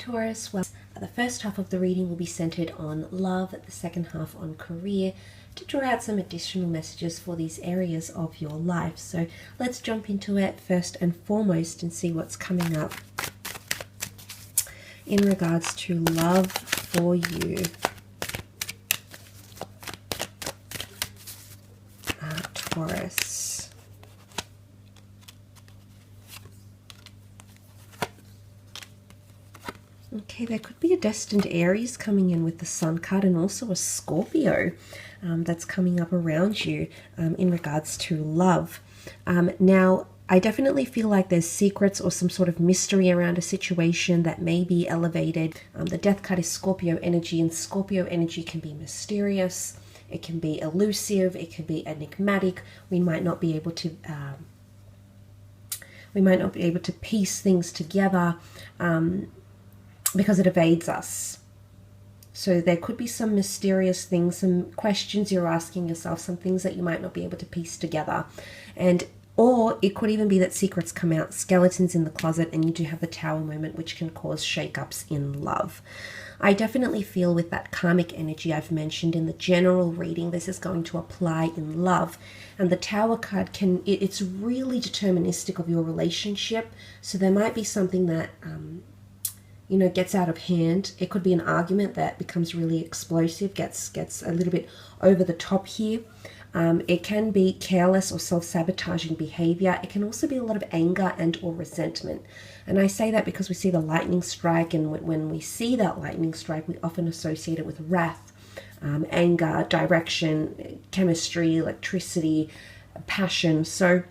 Taurus. Well, the first half of the reading will be centered on love, the second half on career, to draw out some additional messages for these areas of your life. So let's jump into it first and foremost and see what's coming up in regards to love for you. Taurus. Okay, there could be a destined Aries coming in with the Sun card, and also a Scorpio that's coming up around you in regards to love. Now, I definitely feel like there's secrets or some sort of mystery around a situation that may be elevated. The Death card is Scorpio energy, and Scorpio energy can be mysterious. It can be elusive. It can be enigmatic. We might not be able to piece things together because it evades us. So there could be some mysterious things, some questions you're asking yourself, some things that you might not be able to piece together. Or it could even be that secrets come out, skeletons in the closet, and you do have the Tower moment, which can cause shakeups in love. I definitely feel with that karmic energy I've mentioned in the general reading, this is going to apply in love. And the Tower card it's really deterministic of your relationship. So there might be something that gets out of hand. It could be an argument that becomes really explosive, gets a little bit over the top here. It can be careless or self-sabotaging behavior. It can also be a lot of anger and or resentment. And I say that because we see the lightning strike, and when we see that lightning strike, we often associate it with wrath, anger, direction, chemistry, electricity, passion. So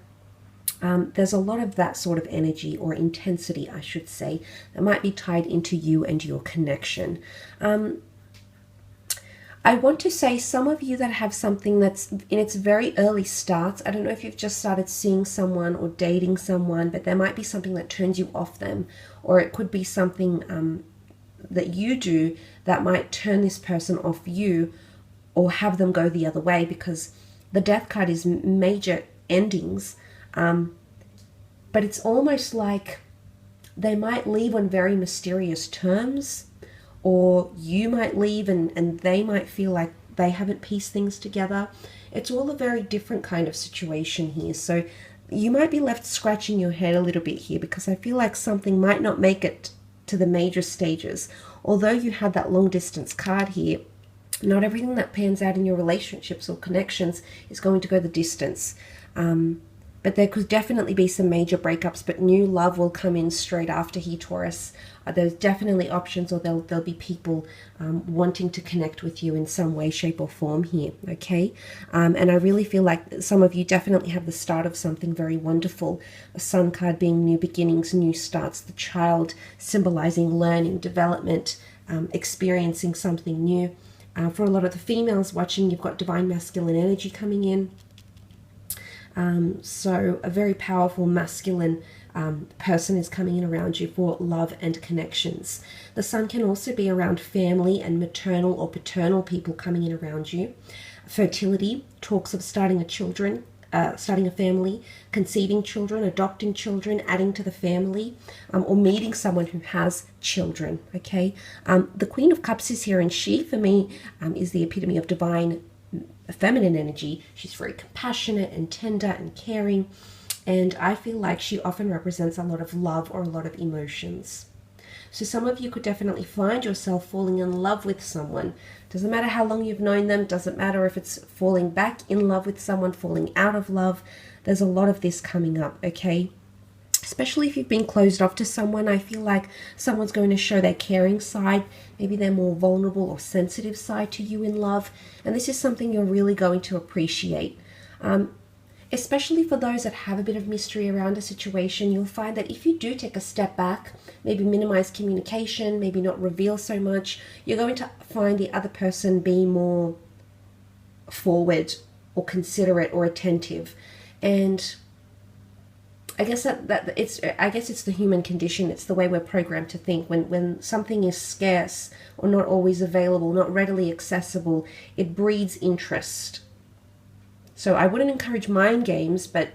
there's a lot of that sort of energy, or intensity, I should say, that might be tied into you and your connection. I want to say some of you that have something that's in its very early starts, I don't know if you've just started seeing someone or dating someone, but there might be something that turns you off them, or it could be something that you do that might turn this person off you or have them go the other way, because the Death card is major endings. But it's almost like they might leave on very mysterious terms, or you might leave and they might feel like they haven't pieced things together. It's all a very different kind of situation here. So you might be left scratching your head a little bit here, because I feel like something might not make it to the major stages. Although you had that long distance card here, not everything that pans out in your relationships or connections is going to go the distance. But there could definitely be some major breakups, but new love will come in straight after here, Taurus. There's definitely options, or there'll be people wanting to connect with you in some way, shape, or form here, okay? And I really feel like some of you definitely have the start of something very wonderful. The Sun card being new beginnings, new starts, the child symbolizing learning, development, experiencing something new. For a lot of the females watching, you've got divine masculine energy coming in. So a very powerful masculine person is coming in around you for love and connections. The Sun can also be around family and maternal or paternal people coming in around you. Fertility, talks of starting a family, conceiving children, adopting children, adding to the family, or meeting someone who has children, okay? The Queen of Cups is here, and she, for me, is the epitome of divine feminine energy. She's very compassionate and tender and caring, and I feel like she often represents a lot of love or a lot of emotions. So some of you could definitely find yourself falling in love with someone. Doesn't matter how long you've known them, doesn't matter if it's falling back in love with someone, falling out of love. There's a lot of this coming up, okay? Especially if you've been closed off to someone, I feel like someone's going to show their caring side, maybe their more vulnerable or sensitive side to you in love. And this is something you're really going to appreciate. Especially for those that have a bit of mystery around a situation, you'll find that if you do take a step back, maybe minimize communication, maybe not reveal so much, you're going to find the other person be more forward or considerate or attentive. And I guess it's the human condition. It's the way we're programmed to think. When something is scarce or not always available, not readily accessible, it breeds interest. So I wouldn't encourage mind games, but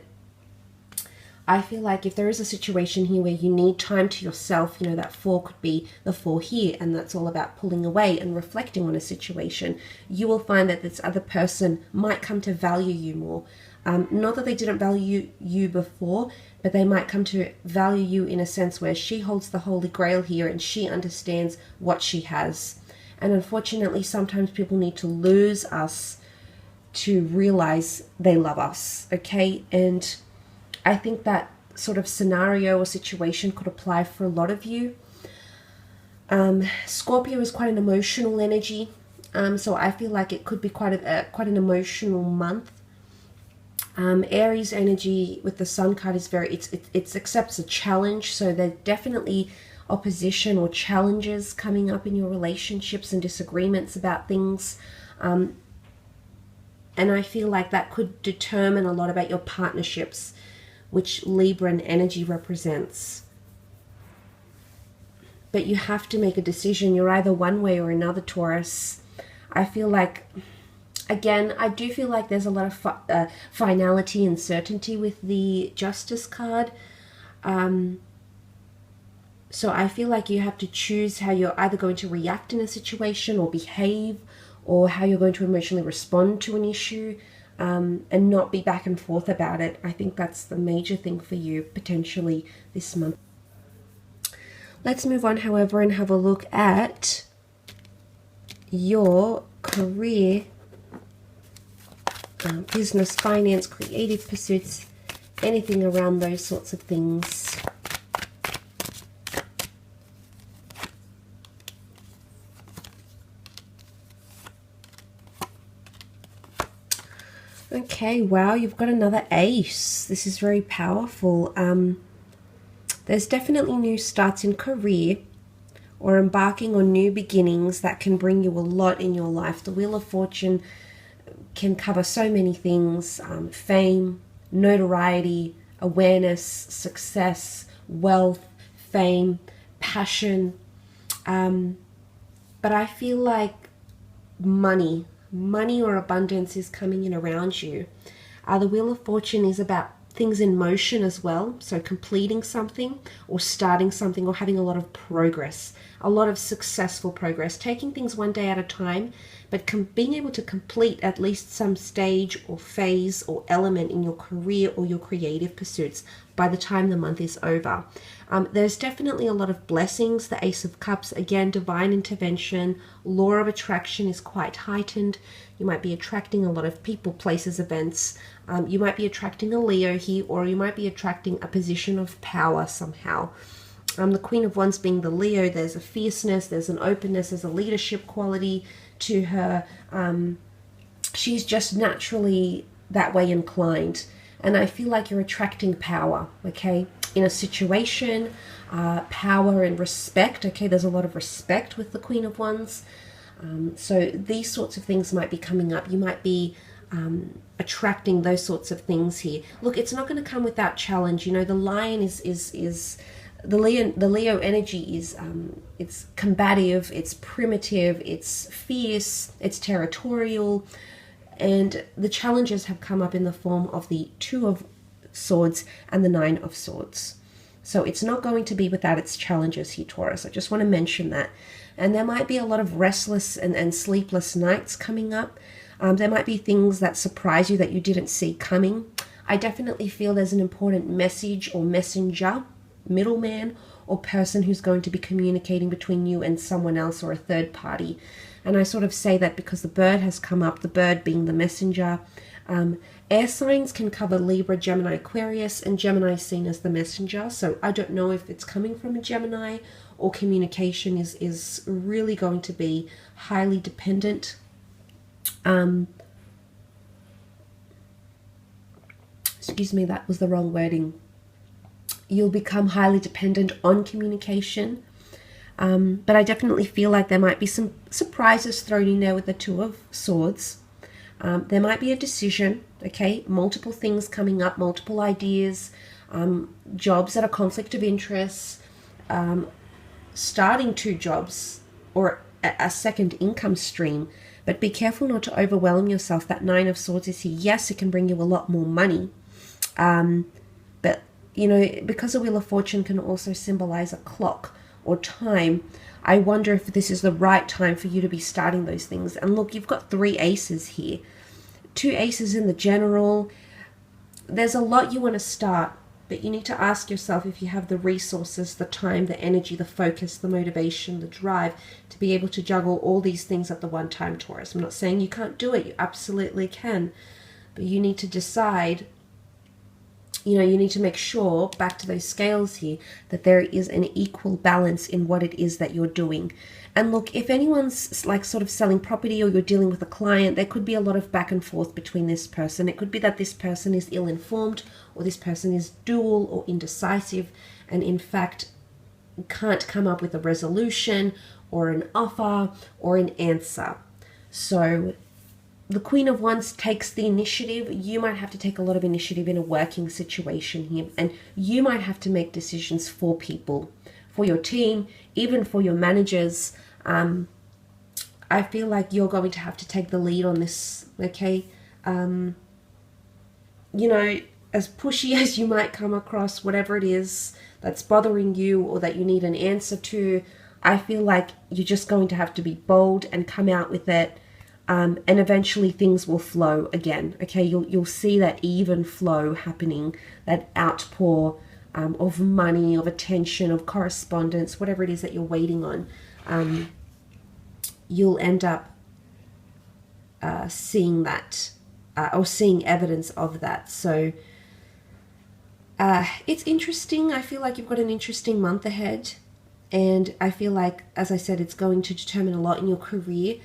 I feel like if there is a situation here where you need time to yourself, you know, that 4 could be the 4 here, and that's all about pulling away and reflecting on a situation, you will find that this other person might come to value you more. Not that they didn't value you before, but they might come to value you in a sense where she holds the Holy Grail here and she understands what she has. And unfortunately, sometimes people need to lose us to realize they love us, okay? And I think that sort of scenario or situation could apply for a lot of you. Scorpio is quite an emotional energy, so I feel like it could be quite an emotional month. Aries energy with the Sun card is it accepts a challenge, so there's definitely opposition or challenges coming up in your relationships and disagreements about things. And I feel like that could determine a lot about your partnerships, which Libran energy represents. But you have to make a decision. You're either one way or another, Taurus. I feel like, again, I do feel like there's a lot of finality and certainty with the Justice card. So I feel like you have to choose how you're either going to react in a situation or behave, or how you're going to emotionally respond to an issue, and not be back and forth about it. I think that's the major thing for you potentially this month. Let's move on, however, and have a look at your career, business, finance, creative pursuits, anything around those sorts of things. Okay, wow, you've got another ace. This is very powerful. There's definitely new starts in career or embarking on new beginnings that can bring you a lot in your life. The Wheel of Fortune can cover so many things: fame, notoriety, awareness, success, wealth, fame, passion. But I feel like money or abundance is coming in around you. The Wheel of Fortune is about things in motion as well, so completing something or starting something or having a lot of progress, a lot of successful progress, taking things one day at a time, but being able to complete at least some stage or phase or element in your career or your creative pursuits by the time the month is over. There's definitely a lot of blessings. The Ace of Cups, again, divine intervention, law of attraction is quite heightened. You might be attracting a lot of people, places, events. You might be attracting a Leo here, or you might be attracting a position of power somehow. The Queen of Wands being the Leo, there's a fierceness, there's an openness, there's a leadership quality to her. She's just naturally that way inclined. And I feel like you're attracting power, okay, in a situation, power and respect, okay? There's a lot of respect with the Queen of Wands. So these sorts of things might be coming up. You might be attracting those sorts of things here. Look, it's not going to come without challenge. You know, the Lion is the Leo energy is it's combative, it's primitive, it's fierce, it's territorial. And the challenges have come up in the form of the Two of Swords and the Nine of Swords. So it's not going to be without its challenges here, Taurus. I just want to mention that. And there might be a lot of restless and sleepless nights coming up. There might be things that surprise you that you didn't see coming. I definitely feel there's an important message or messenger, middleman, or person who's going to be communicating between you and someone else or a third party. And I sort of say that because the bird has come up, the bird being the messenger. Air signs can cover Libra, Gemini, Aquarius, and Gemini is seen as the messenger. So I don't know if it's coming from a Gemini, or communication is really going to be highly dependent. Excuse me, that was the wrong wording. You'll become highly dependent on communication. But I definitely feel like there might be some surprises thrown in there with the Two of Swords. There might be a decision, okay? Multiple things coming up, multiple ideas, jobs that are conflict of interest, starting 2 jobs or a second income stream. But be careful not to overwhelm yourself. That Nine of Swords is here. Yes, it can bring you a lot more money. But you know, because a Wheel of Fortune can also symbolize a clock or time, I wonder if this is the right time for you to be starting those things. And look, you've got 3 aces here. 2 aces in the general. There's a lot you want to start, but you need to ask yourself if you have the resources, the time, the energy, the focus, the motivation, the drive to be able to juggle all these things at the one time, Taurus. I'm not saying you can't do it. You absolutely can. But you need to decide, you know, you need to make sure, back to those scales here, that there is an equal balance in what it is that you're doing. And look, if anyone's like sort of selling property or you're dealing with a client, there could be a lot of back and forth between this person. It could be that this person is ill-informed, or this person is dual or indecisive, and in fact can't come up with a resolution or an offer or an answer. So the Queen of Wands takes the initiative. You might have to take a lot of initiative in a working situation here, and you might have to make decisions for people, for your team, even for your managers. I feel like you're going to have to take the lead on this, okay? You know, as pushy as you might come across, whatever it is that's bothering you or that you need an answer to, I feel like you're just going to have to be bold and come out with it. And eventually things will flow again, okay? You'll see that even flow happening, that outpour of money, of attention, of correspondence, whatever it is that you're waiting on. You'll end up seeing that or seeing evidence of that. So it's interesting. I feel like you've got an interesting month ahead. And I feel like, as I said, it's going to determine a lot in your career.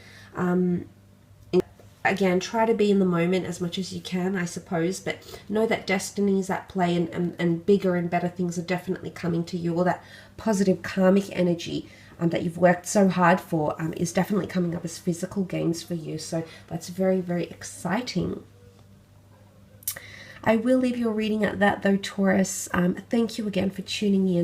Again, try to be in the moment as much as you can, I suppose, but know that destiny is at play, and bigger and better things are definitely coming to you. All that positive karmic energy that you've worked so hard for is definitely coming up as physical gains for you. So that's very, very exciting. I will leave your reading at that though, Taurus. Thank you again for tuning in.